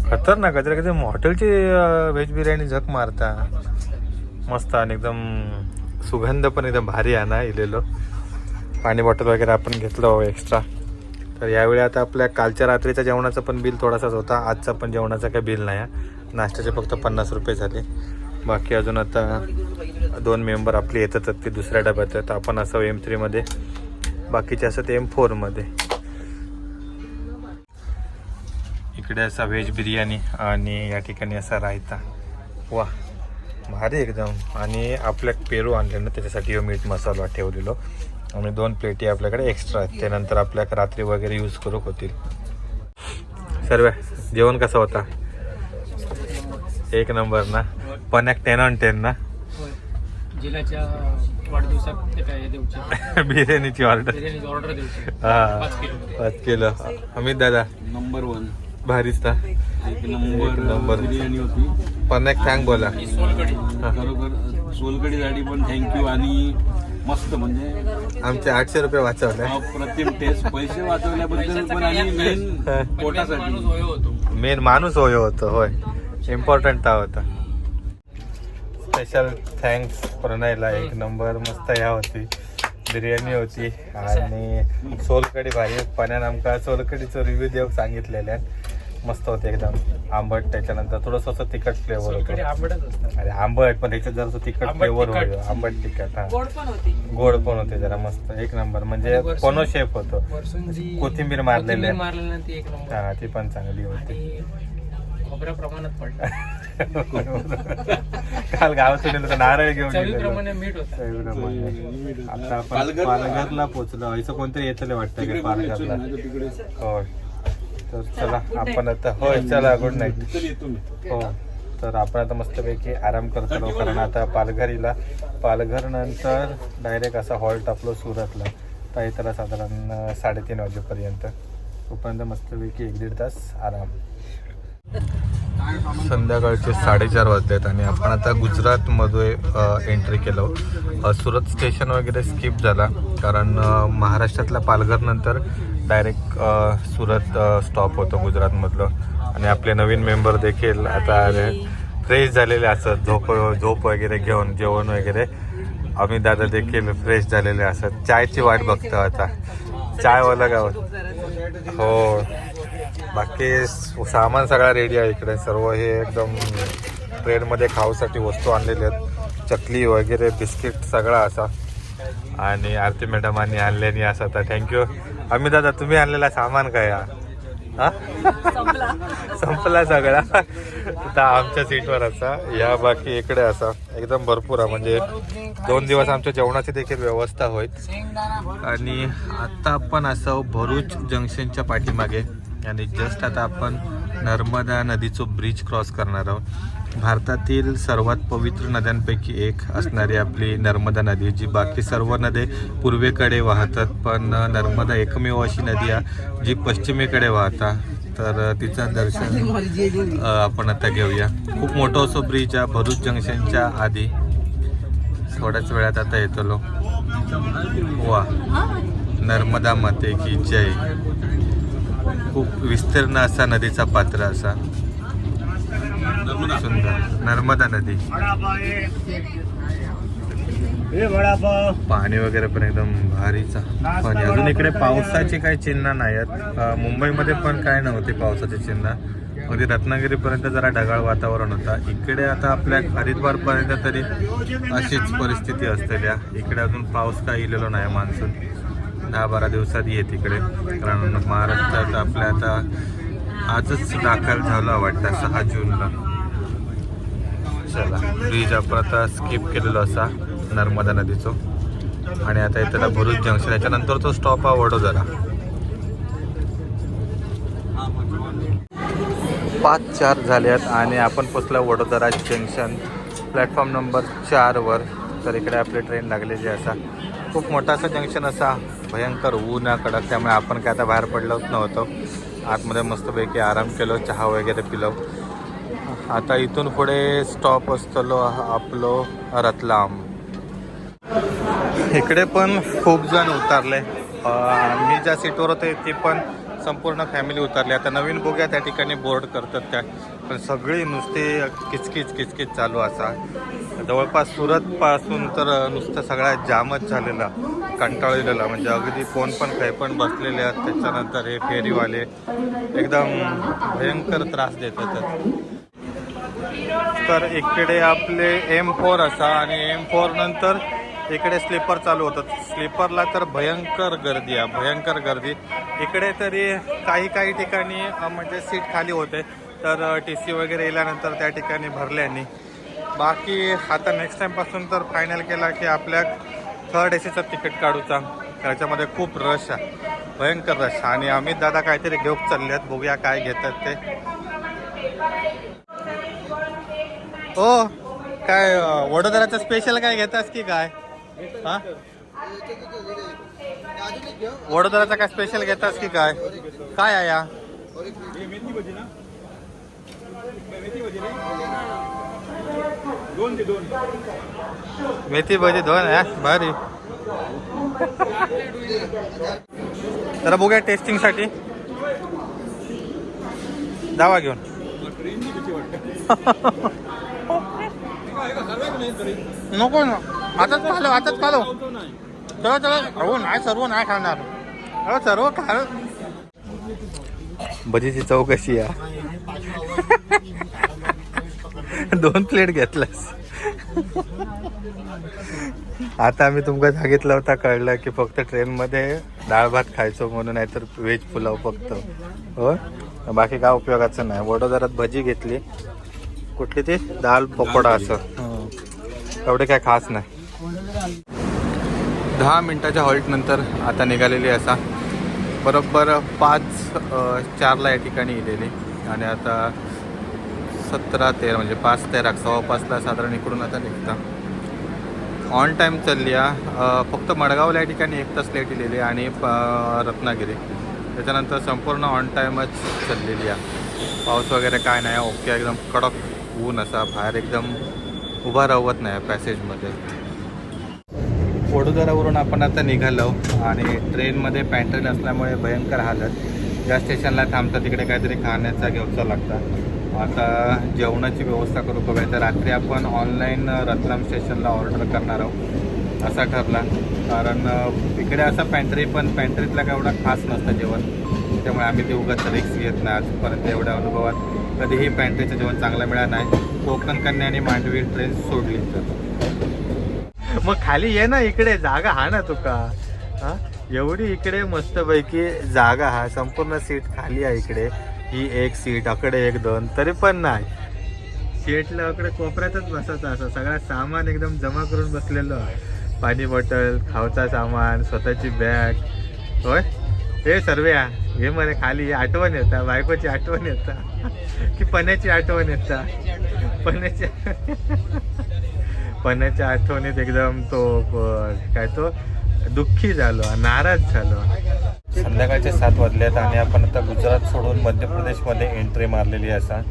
खतरनाक. कधी कधी हॉटेलची व्हेज बिर्याणी झक मारता मस्त. आणि एकदम सुगंध पण एकदम भारी आहे ना इलेलो. पाणी बॉटल वगैरे आपण घेतलं एक्स्ट्रा. तर यावेळी आता आपल्या कालच्या रात्रीच्या जेवणाचं पण बिल थोडासाच होता. आजचा पण जेवणाचं काही बिल नाही आहे. नाश्त्याचे फक्त 50 रुपये झाले. बाकी अजून आता 2 मेंबर आपले येतात ते दुसऱ्या डब्यात आहेत. आपण असं M3 मध्ये, बाकीचे असं ते M4 मध्ये. इकडे असा व्हेज बिर्याणी आणि या ठिकाणी असा रायता. वा भारी एकदम. आणि आपल्या पेरू आणले ना त्याच्यासाठी मीठ मसाला ठेवलेलो. आणि 2 प्लेटी आपल्याकडे एक्स्ट्रा आहेत. त्यानंतर आपल्या रात्री वगैरे यूज करू होतील. सर्व जेवण कसं होता? 1 नंबर ना. पण 10 on 10 ना. जिल्ह्याच्या वाढदिवसात ते काय देऊचे बिर्याणीची ऑर्डर देऊचे. हा 5 किलो. अमित दादा नंबर 1 भारीच ना. एक नंबर बिर्याणी होती. पण थँक बोला. सोलकढी खरोखर सोलकढीसाठी पण थँक्यू. आणि मस्त म्हणजे आमचे 800 रुपये वाचवले. अप्रतिम टेस्ट. पैसे वाचवल्याबद्दल पण आणि मेन पोटासाठी. मेन माणूस होय होतं. होय इम्पॉर्टंट होता. Special thanks प्रणयला. 1 नंबर मस्त ह्या होती. बिर्याणी होती आणि सोलकढी भारी. पाण्यानं आमका सोलकढीचं रिव्ह्यू देऊ सांगितलेले. मस्त होते एकदम आंबट. त्याच्यानंतर थोडंसं असं तिखट फ्लेवर होतं. आंबटच असतात. अरे आंबट पण त्याच्यात जरा तिखट फ्लेवर होतो. आंबट तिखट. हा गोड पण होते जरा मस्त. 1 नंबर म्हणजे कोनो शेप होतो. कोथिंबीर मारलेली ती 1 नंबर. हा ती पण चांगली होती. आणि खोबऱ्या प्रमाणात पडलं. काल गावातून येलो तर नारळ घेऊन गेलेलो. चवीप्रमाणे मीठ होतं. चवीप्रमाणे. आता आपण पालघरला पोहोचलो. असं कोणतरी येतले वाटतं की पालघरला. हो तर चला आपण आता. होय चला गुड नाईट. हो तर आपण आता मस्तपैकी आराम करतो. कारण आता पालघरीला, पालघर नंतर डायरेक्ट असा हॉल्ट आपलो सुरतला. तर येताना साधारण 3:30 वाजेपर्यंत. तोपर्यंत मस्तपैकी 1-1.5 तास आराम. संध्याकाळचे 4:30 वाजलेत आणि आपण आता गुजरातमध्ये एंट्री केलो. सुरत स्टेशन वगैरे स्किप झाला कारण महाराष्ट्रातल्या पालघर नंतर डायरेक्ट सुरत स्टॉप होतो गुजरातमधलं. आणि आपले नवीन मेंबर देखील आता फ्रेश झालेले असत. झोप वगैरे घेऊन जेवण वगैरे. आम्ही दादा देखील फ्रेश झालेले असत. चायची वाट बघतो आता. चायवाला गावात. हो बाकी सामान सगळा रेडी आहे इकडे. सर्व हे एकदम ट्रेनमध्ये खाऊसाठी वस्तू आणलेल्या आहेत. चकली वगैरे बिस्किट सगळा असा. आणि आरती मॅडमांनी आणलेली असं. तर थँक्यू. आम्ही दादा तुम्ही आणलेला सामान काय हा संपला सगळा. आता आमच्या सीटवर असा. या बाकी इकडे असा एकदम भरपूर आहे. म्हणजे 2 दिवस आमच्या जेवणाची देखील व्यवस्था होईल. आणि आता आपण असं भरूच जंक्शनच्या पाठीमागे. आणि जस्ट आता आपण नर्मदा नदीचं ब्रिज क्रॉस करणार आहोत. भारतातील सर्वात पवित्र नद्यांपैकी एक असणारी आपली नर्मदा नदी, जी बाकी सर्व नदी पूर्वेकडे वाहतात, पण नर्मदा एकमेव अशी नदी आहे जी पश्चिमेकडे वाहतात. तर तिचं दर्शन आपण आता घेऊया. खूप मोठं असं ब्रिज आहे भरूच जंक्शनच्या आधी. थोड्याच वेळात आता येतो. वा नर्मदा माते की जय. खूप विस्तीर्ण असा नदीचा पात्र असा सुंदर नर्मदा नदी. पाणी वगैरे पण एकदम भारीचा पाणी. अजून इकडे पावसाचे काही चिन्ह नाही आहेत. मुंबईमध्ये पण काय नव्हते पावसाचे चिन्ह. अगदी रत्नागिरीपर्यंत जरा ढगाळ वातावरण होता. इकडे आता आपल्या हरिद्वारपर्यंत तरी अशीच परिस्थिती असतेल्या. इकडे अजून पाऊस काय इलेलो नाही. मान्सून 10-12 दिवसात येत इकडे. कारण महाराष्ट्रात आपल्या आता आजच दाखल झाला वाटतं 6 जूनला. चला ब्रिज आपण आता स्किप केलेलो असा नर्मदा नदीचं. आणि आता इथला भरूच जंक्शन. याच्यानंतर तो स्टॉप हा वडोदरा. 5:04 झाल्यात आणि आपण पोचलो वडोदरा जंक्शन प्लॅटफॉर्म नंबर 4 वर. तर इकडे आपली ट्रेन लागलेली असा. खूप मोठा असं जंक्शन असा. भयंकर ऊन आहे कडक, त्यामुळे आपण काय आता बाहेर पडलोच नव्हतो. आतमध्ये मस्तपैकी आराम केलो, चहा वगैरे पिलो. आता इथून पुढे स्टॉप असतो आपलो रतलाम. इकडे पण खूप जण उतरले. मी ज्या सीटवर होते ती पण संपूर्ण फॅमिली उतरली. आता नवीन बोग्या त्या ठिकाणी बोर्ड करतात त्या, पण सगळी नुसते किचकिच चालू असा. जवळपास सुरतपासून तर नुसतं सगळा जामच झालेला, कंटाळलेला. म्हणजे अगदी कोण पण काही पण बसलेले आहेत. त्याच्यानंतर हे फेरीवाले एकदम भयंकर त्रास देतात. तर इकडे आपले M4 असा आणि M4 नंतर इकडे स्लीपर चालू होतात. स्लीपरला तर भयंकर गर्दी आहे, भयंकर गर्दी. इकडे तरी काही ठिकाणी म्हणजे सीट खाली होते, तर TC वगैरे येल्यानंतर त्या ठिकाणी भरल्याने. बाकी आता नेक्स्ट टाईमपासून तर फायनल केला की आपल्या 3rd ACचं तिकीट काढूचा. त्याच्यामध्ये खूप रश आहे, भयंकर रश. आणि अमित दादा काहीतरी घेऊन चालले आहेत, बघूया काय घेतात ते. हो काय वडोदराचं स्पेशल काय घेतास की काय? हा, वडोदराचा काय स्पेशल घेतास की काय? काय आहे या मेथी भजी 2 आहे भारी. जरा बघूया टेस्टिंग साठी, दावा घेऊन. नको ना, आताच खालो. चलो नाही, सर्व नाही खाणार, सर्व खा. भजीची चव कशी आहे? 2 प्लेट घेतलास. आता आम्ही तुमका सांगितलं होता, कळलं की फक्त ट्रेनमध्ये डाळ भात खायचो म्हणून, नाहीतर व्हेज पुलाव फक्त. हो, बाकी काय उपयोगाचं नाही. वडोदरात भजी घेतली, कुठली ती दाल पकोडा असं, एवढे काय खास नाही. 10 मिनिटाच्या हॉल्ट नंतर आता निघालेली असा. बरोबर 5:04 या ठिकाणी गेलेली आणि आता 17:13 म्हणजे 5:13 5:15 साधारण इकडून आता निघता. ऑन टाईम चालली आहे. फक्त मडगावला या ठिकाणी 1 तास लेट दिलेली आणि रत्नागिरी. त्याच्यानंतर संपूर्ण ऑन टाईमच चाललेली आहे. पाऊस वगैरे काय नाही, ओके. एकदम कडक ऊन असा, बाहेर एकदम उभा राहत नाही पॅसेजमध्ये. वडोदरावरून आपण आता निघालो आणि ट्रेनमध्ये पॅन्ट्री नसल्यामुळे भयंकर हालत. ज्या स्टेशनला थांबतं तिकडे काहीतरी खाण्याचा घ्यायचा लागतं. आता जेवणाची व्यवस्था करू बघायचं. तर रात्री आपण ऑनलाईन रतलाम स्टेशनला ऑर्डर करणार आहोत असा ठरला. कारण इकडे असा पॅन्ट्रीतला काय एवढा खास नसतं जेवण, त्यामुळे आम्ही ते उगाच रिक्स घेत नाही. आजपर्यंत एवढ्या अनुभवात कधीही पॅन्ट्रीचं जेवण चांगलं मिळालं नाही. कोकण कन्या आणि मांडवी ट्रेन सोडली तर मग खाली ये ना, इकडे जागा हा ना तुका. हा, एवढी इकडे मस्तपैकी जागा हा, संपूर्ण सीट खाली आहे. इकडे ही 1 सीट, अकडे 1 2, तरी पण नाही. सीटला अकडे कोपऱ्यातच बसायचं. असं सगळं सामान एकदम जमा करून बसलेलं. पाणी बॉटल, खावचा सामान, स्वतःची बॅग. होय, हे सर्व्या हे म्हणे खाली. आठवण येतं बायकोची, आठवण येतं की पण्याची आठवण येतं. पण्याच्या आठवणीत एकदम तो काय तो दुःखी झालो, नाराज झालो. संध्याकाळचे 7 वाजलेत आणि आपण आता गुजरात सोडून मध्य प्रदेशमध्ये एंट्री मारलेली असा.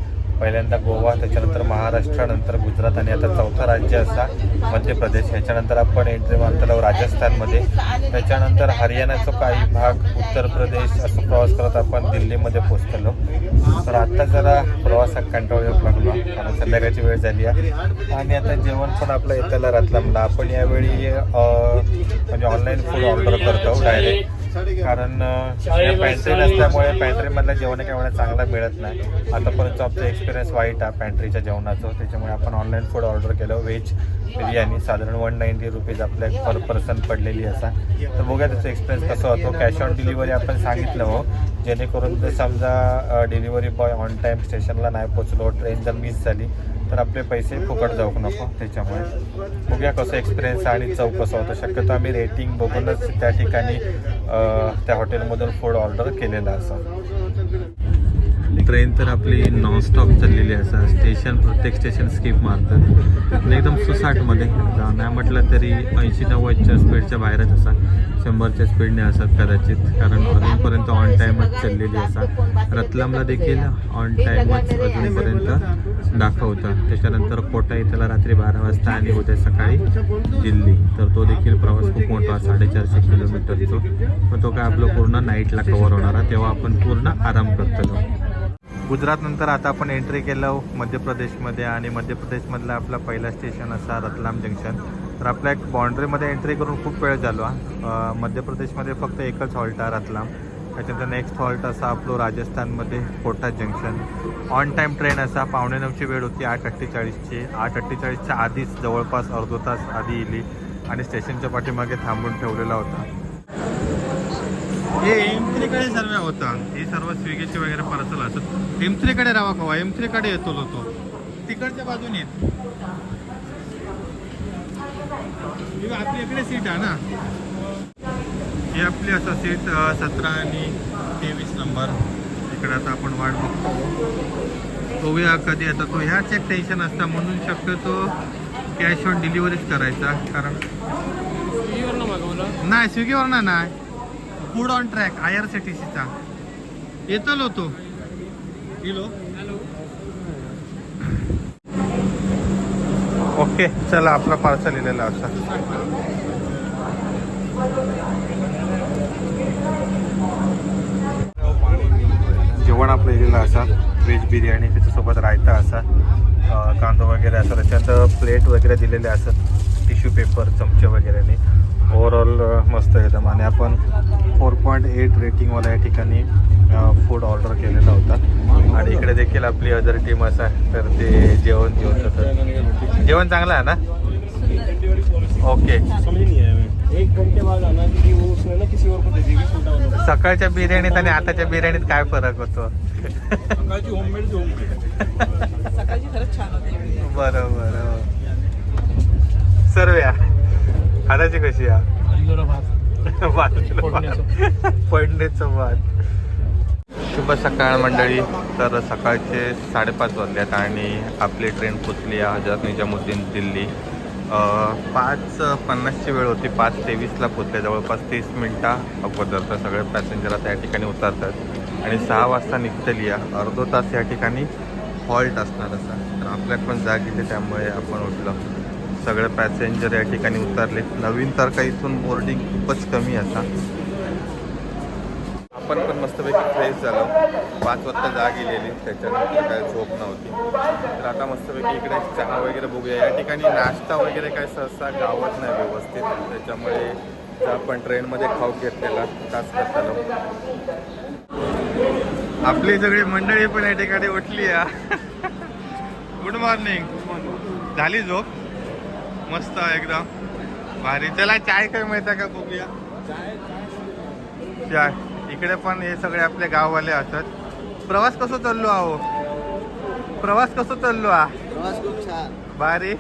पहिल्यांदा गोवा, त्याच्यानंतर महाराष्ट्र, नंतर गुजरात आणि आता 4थं राज्य असा मध्य प्रदेश. ह्याच्यानंतर आपण एंट्री मारतो राजस्थानमध्ये. त्याच्यानंतर हरियाणाचा काही भाग, उत्तर प्रदेश असं प्रवास करत आपण दिल्लीमध्ये पोहोचलो. तर आता जरा प्रवासात कंटाळा येऊ लागलो कारण संध्याकाळची वेळ झाली आहे. आणि आता जेवण पण आपलं येताला रतलामला. आपण यावेळी म्हणजे ऑनलाईन फूड ऑर्डर करतो डायरेक्ट, कारण पॅन्ट्री नसल्यामुळे पॅन्ट्रीमधलं जेवण काही एवढं चांगलं मिळत नाही. आतापर्यंत आमचा एक्सपिरियन्स वाईट आहे पॅन्ट्रीच्या जेवणाचं. त्याच्यामुळे आपण ऑनलाईन फूड ऑर्डर केलं. व्हेज बिर्याणी साधारण 190 रुपीज आपल्या पर पर्सन पडलेली असा. तर बघूया त्याचा एक्सपिरियन्स कसा होतो. कॅश ऑन डिलिव्हरी आपण सांगितलं हो, जेणेकरून जर समजा डिलिव्हरी बॉय ऑन टाईम स्टेशनला नाही पोचलो, ट्रेन जर मिस झाली तर आपले पैसे फुकट जाऊ नको. त्याच्यामुळे बघूया कसं एक्सपिरियन्स आणि चव कसं होतं. शक्यतो आम्ही रेटिंग बघूनच त्या ठिकाणी त्या हॉटेलमधून फूड ऑर्डर केलेलं असं. ट्रेन तर आपली नॉनस्टॉप चाललेली असा. स्टेशन प्रत्येक स्टेशन स्किप मारतात आणि एकदम सुसाटमध्ये नाही म्हटलं तरी 80-90च्या स्पीडच्या बाहेरच असा, 100च्या स्पीडने असतात कदाचित, कारण अजूनपर्यंत ऑन टाईमच चाललेली असा. रतलामला देखील ऑन टाईमच अजूनपर्यंत दाखवतं. त्याच्यानंतर कोटा इथला रात्री 12 वाजता आणि उद्या सकाळी दिल्ली. तर तो देखील प्रवास खूप मोठा 450 किलोमीटरचा. पण तो काय आपलं पूर्ण नाईटला कव्हर होणार आहे, तेव्हा आपण पूर्ण आराम करतो. गुजरात नंतर आता आपण एंट्री केलं मध्य प्रदेशमध्ये आणि मध्य प्रदेशमधला आपला पहिला स्टेशन असा रतलाम जंक्शन. तर आपल्या एक बाउंड्रीमध्ये एंट्री करून खूप वेळ झालो. मध्य प्रदेशमध्ये फक्त एकच हॉल्ट आहे रतलाम. त्याच्यानंतर नेक्स्ट हॉल्ट असा आपलं राजस्थानमध्ये Kota junction. On time train असा 8:45ची वेळ होती, 8:48ची. 8:48च्या आधीच जवळपास अर्धा तास आधी इली आणि स्टेशनच्या पाठीमागे थांबून ठेवलेला होता. हे M3कडे सर्व होता. हे सर्व स्विगीचे वगैरे पार्सल असत. M3कडे राहा कवा, M3कडे येतो तो तिकडच्या बाजूने येत. आपली इकडे सीट आहे ना, ही आपली असं सीट 17 आणि 23 नंबर. इकडे आता आपण वाट बघतो बघूया कधी आता. तो ह्याच एक टेन्शन असतं, म्हणून शक्यतो कॅश ऑन डिलिव्हरीच करायचा. कारण नाही स्विगीवर नाही, फूड ऑन ट्रॅक IRCTCचा येतो तो किलो. ओके चला, आपला पार्सल लिहिलेला असा. जेवण आपलं लिहिलेलं असा, व्हेज बिर्याणी, त्याच्यासोबत रायता असा, कांदा वगैरे असं. त्याच्यात प्लेट वगैरे दिलेले असत, टिश्यू पेपर, चमचे वगैरेने. ओव्हरऑल मस्त एकदम. आणि आपण 4.8 रेटिंगवाला या ठिकाणी फूड ऑर्डर केलेला होता. आणि इकडे देखील आपली अदर टीम असा, तर ते जेवण होतं. जेवण चांगलं आहे ना? ओके. सकाळच्या बिर्याणीत आणि आताच्या बिर्याणीत काय फरक होतो? बरोबर. सर्व आताची कशी फोडणीचं भात. शुभ सकाळ मंडळी. तर सकाळचे 5:30 वाजल्यात आणि आपली ट्रेन पोचली आहे हजरत निजामुद्दीन दिल्ली. 5:50ची वेळ होती, 5:23ला पोचले. जवळपास 30 मिनटं अगोदर तर सगळे पॅसेंजर आता या ठिकाणी उतरतात आणि 6 वाजता निघतली आहे. अर्धा तास या ठिकाणी हॉल्ट असणार असा. तर आपल्याला पण जाग येते, त्यामुळे आपण उठलो. सगळे पॅसेंजर या ठिकाणी उतरले. नवीन तर काही इथून बोर्डिंग खूपच कमी असा. आपण पण मस्तपैकी फ्रेश झालो. 5 वाजता जाग गेलेली, त्याच्यानंतर काय झोप नव्हती. तर आता मस्तपैकी इकडे चहा वगैरे बघूया. या ठिकाणी नाश्ता वगैरे काय सहसा गावत नाही व्यवस्थित, त्याच्यामुळे आपण ट्रेनमध्ये खाऊ घेतलेला तास करतालो. आपली सगळी मंडळी पण या ठिकाणी उठली आहे. Good morning. झाली झोप? मस्त एकदम भारी. चला चाय काय मिळतं का बघूया. चाय इकडे पण हे सगळे आपले गाववाले असतात. प्रवास कसं चाललो आहो? प्रवास कसं चाललो हा? प्रवास खूप छान भारी.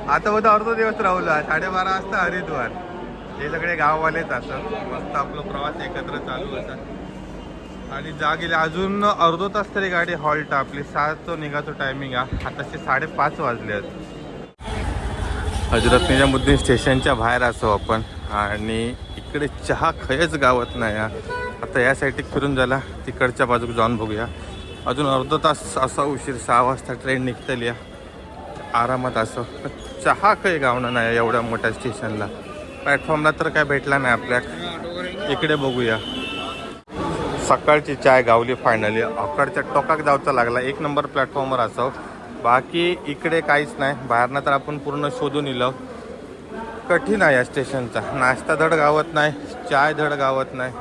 आता उद्या अर्धा दिवस राहुला 12:30 वाजता हरिद्वार. हे सगळे गाववालेच असतात. मस्त आपला प्रवास एकत्र चालू असतात आणि जागेले अजून अर्धा तास तरी गाडी हॉल्ट. आपली 7 निघायचं टायमिंग आहे. आताचे 5:30 वाजले आहेत. हजरत निजामुद्दीन स्टेशनच्या बाहेर असो आपण आणि इकडे चहा खयच गावत नाही. आता या साईडला फिरून झाला, तिकडच्या बाजूक जाऊन बघूया. अजून अर्धा तास असा उशीर, 6 वाजता ट्रेन निघतली आरामात. असं चहा काही गावणं नाही एवढ्या मोठ्या स्टेशनला. प्लॅटफॉर्मला तर काय भेटला नाही आपल्या. इकडे बघूया. सकाळची चाय गावली फायनली. अकडच्या टोकाक जावचा लागला. 1 नंबर प्लॅटफॉर्मवर असो. बाकी इकडे काहीच नाही. बाहेरनं तर आपण पूर्ण शोधून इलो. कठीण आहे या स्टेशनचा. नाश्ता धड गावत नाही, चाय धड गावत नाही.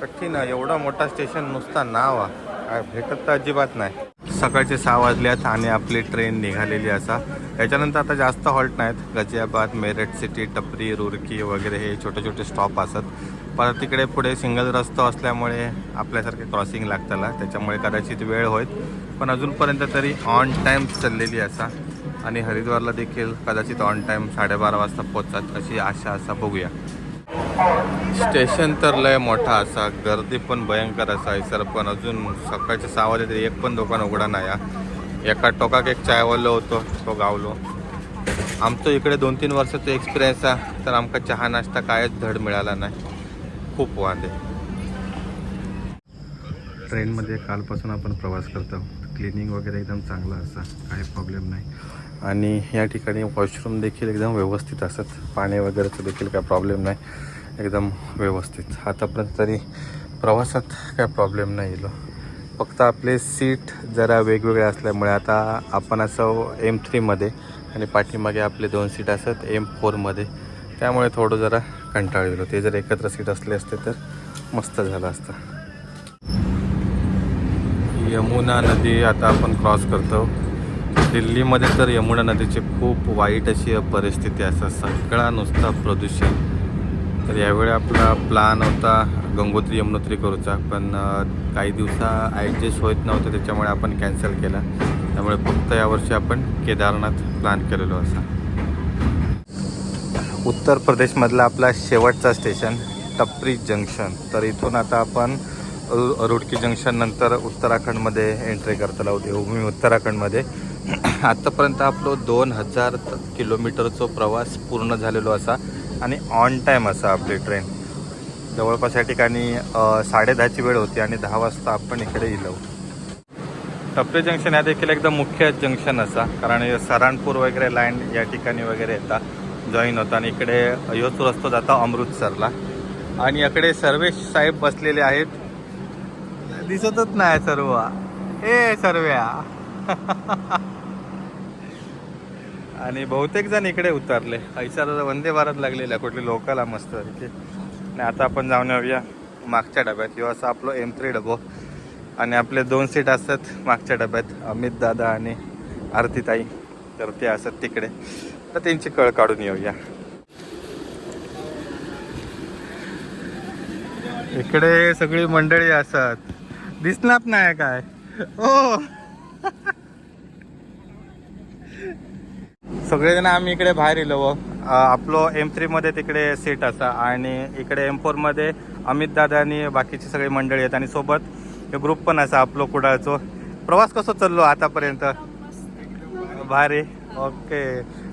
कठीण आहे. एवढा मोठा स्टेशन नुसता नाव काय भेटत तर अजिबात नाही. सकाळचे 6 वाजल्यात आणि आपली ट्रेन निघालेली असा. याच्यानंतर आता जास्त हॉल्ट नाहीत. गाझियाबाद, मेरठ सिटी, टपरी, रुरकी वगैरे हे छोटे छोटे स्टॉप असतात. परत तिकडे पुढे सिंगल रस्ता असल्यामुळे आपल्यासारखे क्रॉसिंग लागताला, त्याच्यामुळे कदाचित वेळ होईल. पण अजूनपर्यंत तरी ऑन टाईम चाललेली असा. आणि हरिद्वारला देखील कदाचित ऑन टाईम 12:30 वाजता पोहोचतात अशी आशा असा. बघूया. स्टेशन तर लय मोठा असा, गर्दी पण भयंकर असा आहे सर. पण अजून सकाळच्या 6 वाजले तरी एक पण दुकान उघडा नाही हा. एका टोकाक एक चायवालो होतो तो गावलो. आमचं इकडे 2-3 वर्षाचा एक्सपिरियन्स आहे, तर आमका चहा नाश्ता कायच धड मिळाला नाही. खूप वांदे. ट्रेनमध्ये कालपासून आपण प्रवास करतो. क्लिनिंग वगैरे एकदम चांगला असा, काही प्रॉब्लेम नाही. आणि या ठिकाणी वॉशरूम देखील एकदम व्यवस्थित असत. पाणी वगैरेचं देखील काय प्रॉब्लेम नाही, एकदम व्यवस्थित. आतापर्यंत तरी प्रवासात काय प्रॉब्लेम नाही येलो. फक्त आपले सीट जरा वेगवेगळे असल्यामुळे आता आपण असं M3मध्ये आणि पाठीमागे आपले 2 सीट असत M4मध्ये, त्यामुळे थोडं जरा कंटाळलो. ते जर एकत्र सीट असले असते तर मस्त झालं असतं. यमुना नदी आता आपण क्रॉस करतो. दिल्लीमध्ये तर यमुना नदीची खूप वाईट अशी परिस्थिती असं, सगळा नुसता प्रदूषण. तर यावेळी आपला प्लान होता गंगोत्री यमुनोत्री करूचा, पण काही दिवसा ॲडजस्ट होत नव्हतं, त्याच्यामुळे आपण कॅन्सल केला. त्यामुळे फक्त यावर्षी आपण केदारनाथ प्लॅन केलेलो असा. उत्तर प्रदेशमधला आपला शेवटचा स्टेशन टपरी जंक्शन. तर इथून आता आपण रुडकी जंक्शन नंतर उत्तराखंडमध्ये एंट्री करताना देवभूमी उत्तराखंडमध्ये. आत्तापर्यंत आपलं 2000 किलोमीटरचा प्रवास पूर्ण झालेलो असा आणि ऑन टाईम असा आपली ट्रेन. जवळपास या ठिकाणी 10:30ची वेळ होती आणि 10 वाजता आपण इकडे येलो. टपरी जंक्शन हा देखील एकदम मुख्य जंक्शन असा, कारण सहारनपूर वगैरे लाईन या ठिकाणी वगैरे येतात, जॉईन होता. आणि इकडे ह्योच रस्तो जाता अमृतसरला. आणि याकडे सर्वेश साहेब बसलेले आहेत, दिसतच नाही सर्व. ए सर्व्या. आणि बहुतेक जण इकडे उतरले. ऐसर वंदे भारत लागलेला कुठली लोकल मस्त इथे. आणि आता आपण जाऊन येऊया मागच्या डब्यात. ह्यो असा आपलं M3 डबो आणि आपले 2 सीट असतात मागच्या डब्यात, अमित दादा आणि आरतीताई. तर ते असतात तिकडे, तर त्यांची कळ काढून येऊया. इकडे सगळी मंडळी असतात, दिसणार नाही काय. हो सगळेजण आम्ही इकडे बाहेर येलो. आपलं M3मध्ये तिकडे सीट असा आणि इकडे M4मध्ये अमित दादा आणि बाकीची सगळी मंडळी आहेत. आणि सोबत ग्रुप पण असा आपलं कुडाळचो. प्रवास कसं चाललो आतापर्यंत? भारी. ओके.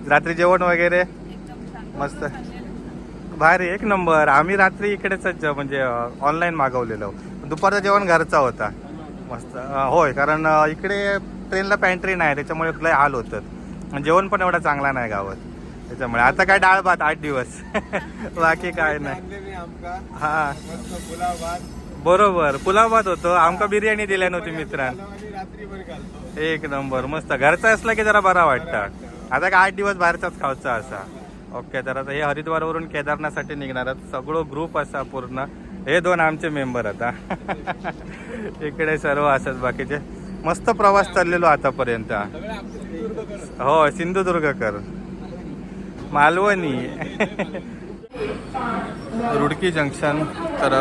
रात्री जेवण वगैरे मस्त भारी, एक नंबर. आम्ही रात्री इकडेच म्हणजे ऑनलाईन मागवलेलं. दुपारचं जेवण घरचा होता मस्त. होय, कारण इकडे ट्रेनला पॅन्ट्री नाही, त्याच्यामुळे लय हाल होतात. जेवण पण एवढा चांगला नाही गावात, त्याच्यामुळे आता काय डाळ भात 8 दिवस. बाकी काय नाही. हा बरोबर, पुलाव भात होतो. आमका बिर्याणी दिल्या नव्हती मित्रांन. एक नंबर मस्त. घरचा असला की जरा बरा वाटतं. आता काय 8 दिवस बाहेरचाच खायचा असा. ओके. तर आता हे हरिद्वारवरून केदारनाथसाठी निघणार सगळं ग्रुप असा पूर्ण. हे 2 आमचे मेंबर आता. इकडे सर्व असत बाकीचे. मस्त प्रवास चाललेलो आतापर्यंत. हो, सिंधुदुर्गकर, मालवणी. रुडकी जंक्शन. तर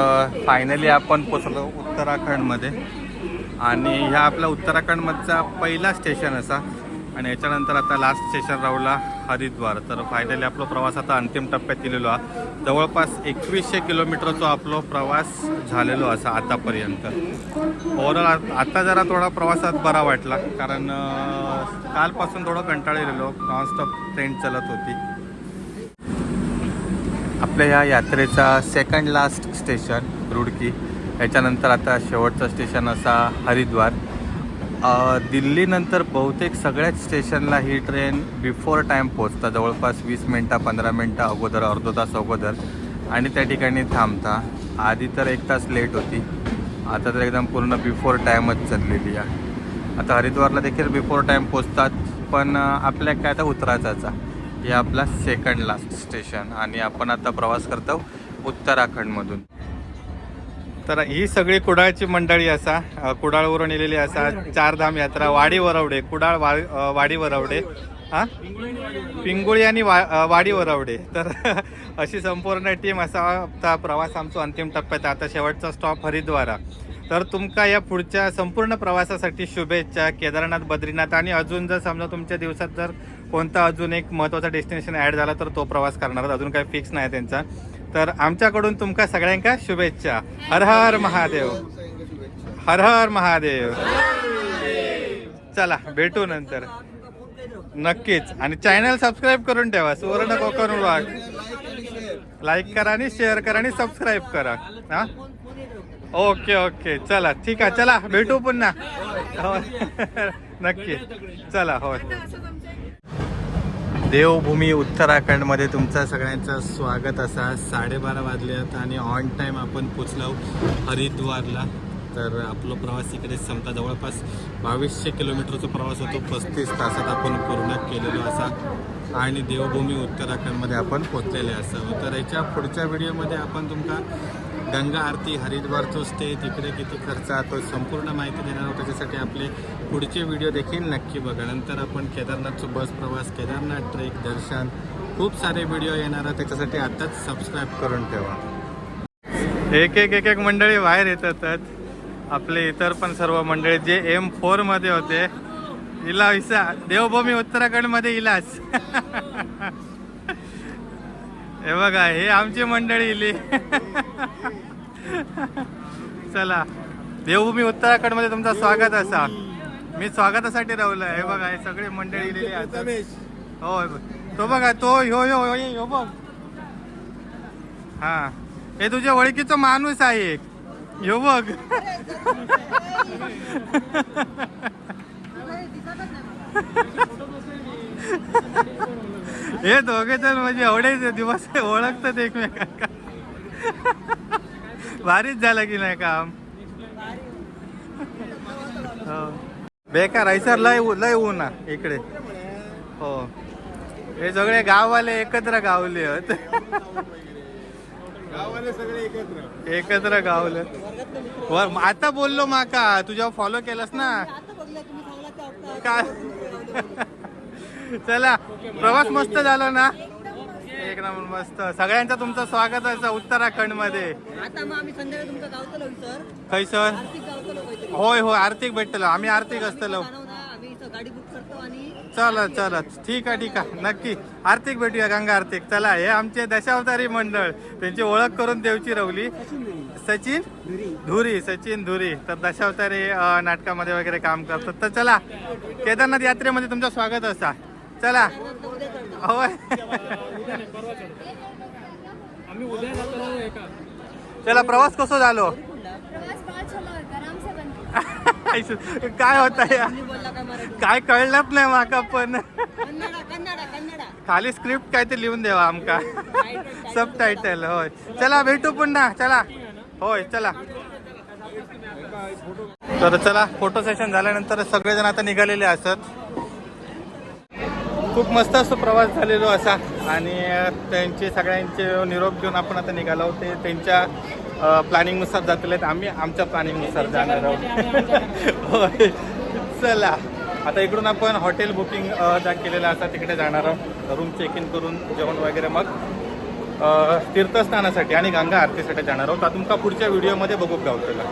फायनली आपण पोचलो उत्तराखंडमध्ये. आणि ह्या आपला उत्तराखंडमधचा पहिला स्टेशन असा. आणि याच्यानंतर आता लास्ट स्टेशन राहुला हरिद्वार. तर फायनली आपला प्रवास आता अंतिम टप्प्यात दिलेलो आहे. जवळपास 2100 किलोमीटरचा आपला प्रवास झालेलो असा आतापर्यंत. ओव्हरऑल आता जरा थोडा प्रवासात बरा वाटला, कारण कालपासून थोडं कंटाळलेलो. नॉनस्टॉप ट्रेन चालत होती. आपल्या या यात्रेचा सेकंड लास्ट स्टेशन रुडकी. याच्यानंतर आता शेवटचं स्टेशन असा हरिद्वार. दिल्लीनंतर बहुतेक सगळ्याच स्टेशनला ही ट्रेन बिफोर टाईम पोचता, जवळपास 20 मिनटं 15 मिनटं अगोदर, अर्धा तास अगोदर. आणि त्या ठिकाणी थांबता. आधी तर 1 तास लेट होती, आता तर एकदम पूर्ण बिफोर टाईमच चाललेली आहे. आता हरिद्वारला देखील बिफोर टाईम पोचतात, पण आपल्या काय आता उतरायचा. हे आपला सेकंड लास्ट स्टेशन. आणि आपण आता प्रवास करतो उत्तराखंडमधून. तर ही सगळी कुडाळची मंडळी असा, कुडाळवरून येलेली असा. 4 धाम यात्रा, वाडी वरवडे, कुडाळ वाडी वरवडे, हां पिंगुळी आणि वाडी वरवडे. तर अशी संपूर्ण टीम असा. आता प्रवास आमचा अंतिम टप्प्यात. आता शेवटचा स्टॉप हरिद्वार. तर तुमका या पुढच्या संपूर्ण प्रवासासाठी शुभेच्छा. केदारनाथ, बद्रीनाथ आणि अजून जर समजा तुमच्या दिवसात जर कोणता अजून एक महत्त्वाचा डेस्टिनेशन ॲड झाला तर तो प्रवास करणार. अजून काही फिक्स नाही त्यांचा. तर आमच्याकडून तुमका सगळ्यांका शुभेच्छा. हर हर महादेव, हर हर महादेव. चला भेटू नंतर नक्कीच. आणि चॅनल सबस्क्राईब करून ठेवा, सुवर्ण कोकण वाघ. लाईक करा आणि शेअर करा आणि सबस्क्राईब करा. हा ओके ओके चला ठीक आहे. चला भेटू पुन्हा. हो नक्की चला. हो देवभूमी उत्तराखंडमध्ये तुमचं सगळ्यांचं स्वागत. असा 12:30 वाजल्यात आणि ऑन टाईम आपण पोचलो हरिद्वारला. तर आपला प्रवास इकडे संपता. जवळपास 2200 किलोमीटरचा प्रवास होतो. 35 तासात आपण पूर्ण केलेलो असा आणि देवभूमी उत्तराखंडमध्ये आपण पोचलेले असावं. तर याच्या पुढच्या व्हिडिओमध्ये आपण तुमका गंगा आरती, हरिद्वारचं स्टे, तिकडे किती खर्च तो संपूर्ण माहिती देणार आहोत. त्याच्यासाठी आपले पुढचे व्हिडिओ देखील नक्की बघा. नंतर आपण केदारनाथचं बस प्रवास, केदारनाथ ट्रेक, दर्शन, खूप सारे व्हिडिओ येणार आहेत. त्याच्यासाठी आताच सबस्क्राईब करून ठेवा. एक मंडळी बाहेर येतात. आपले इतर पण सर्व मंडळी जे M4 मध्ये होते, इला विसा देवभूमी उत्तराखंड मध्ये इलाज. हे बघा, हे आमची मंडळी इली. चला देवभूमी उत्तराखंड मध्ये तुमचं स्वागत असा. मी स्वागतासाठी राहुलं. हे बघा, हे सगळे मंडळी इलेली आहेत. हो तो बघा, तो ह्यो बघ. हा हे तुझ्या ओळखीचा माणूस आहे एक. ह्यो बघ. हे दोघे जण म्हणजे एवढे दिवस ओळखतात एकमेकांना. भारीच झालं की नाही काम. हो बेकार आहे सर. लय ऊन इकडे. हो हे सगळे गाववाले एकत्र गावले आहेत. एकत्र गावले. आता बोललो माका, तुझ्या फॉलो केलंस ना काय. चला प्रवास मस्त झाला ना. एक नंबर मस्त. सगळ्यांचं तुमचं स्वागत आहे उत्तराखंड मध्ये. खैसर होय होय आर्थिक भेटलो. आम्ही आर्थिक असतलो. चला चला ठीक आहे नक्की. आर्थिक भेटूया गंगा आर्थिक. चला हे आमचे दशावतारी मंडळ, त्यांची ओळख करून देवची रवली. सचिन धुरी तर दशावतारी नाटकामध्ये वगैरे काम करतात. तर चला केदारनाथ यात्रेमध्ये तुमचं स्वागत असा. चला होय चला. प्रवास कसो झालो. काय होत काय कळलंच नाही माका. पण खाली स्क्रिप्ट काय ते लिहून देवा आमका. सब टायटल. होय चला भेटू पुन्हा. चला होय चला. तर चला फोटो सेशन झाल्यानंतर सगळेजण आता निघालेले असत. खूप मस्त असं प्रवास झालेलो असा आणि त्यांचे सगळ्यांचे निरोप घेऊन आपण आता निघालो. ते त्यांच्या प्लॅनिंगनुसार जातले. आम्ही आमच्या प्लॅनिंगनुसार जाणार आहोत. होय चला आता इकडून आपण हॉटेल बुकिंग केलेलं असं तिकडे जाणार आहोत. रूम चेक इन करून जेवण वगैरे मग तीर्थस्थानासाठी आणि गंगा आरतीसाठी जाणार आहोत. तुमका पुढच्या व्हिडिओमध्ये बघू गावतेला.